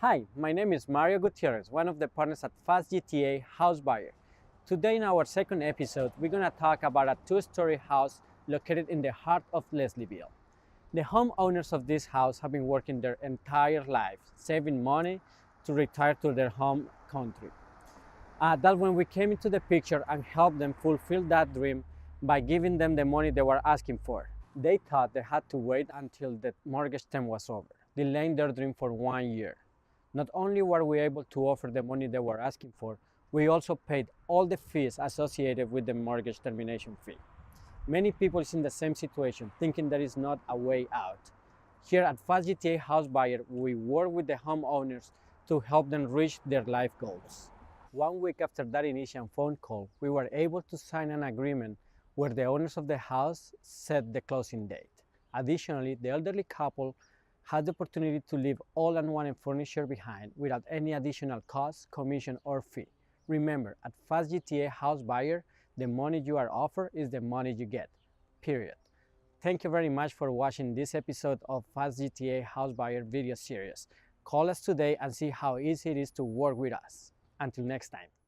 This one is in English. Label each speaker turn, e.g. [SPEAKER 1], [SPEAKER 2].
[SPEAKER 1] Hi, my name is Mario Gutierrez, one of the partners at Fast GTA House Buyer. Today in our second episode, we're going to talk about a two-story house located in the heart of Leslieville. The homeowners of this house have been working their entire lives, saving money to retire to their home country. That when we came into the picture and helped them fulfill that dream by giving them the money they were asking for. They thought they had to wait until the mortgage term was over, delaying their dream for 1 year. Not only were we able to offer the money they were asking for, we also paid all the fees associated with the mortgage termination fee. Many people is in the same situation, thinking there is not a way out. Here at Fast GTA House Buyer, we work with the homeowners to help them reach their life goals. 1 week after that initial phone call, we were able to sign an agreement where the owners of the house set the closing date. Additionally, the elderly couple had the opportunity to leave all unwanted furniture behind without any additional cost, commission, or fee. Remember, at Fast GTA House Buyer, the money you are offered is the money you get, period. Thank you very much for watching this episode of Fast GTA House Buyer video series. Call us today and see how easy it is to work with us. Until next time.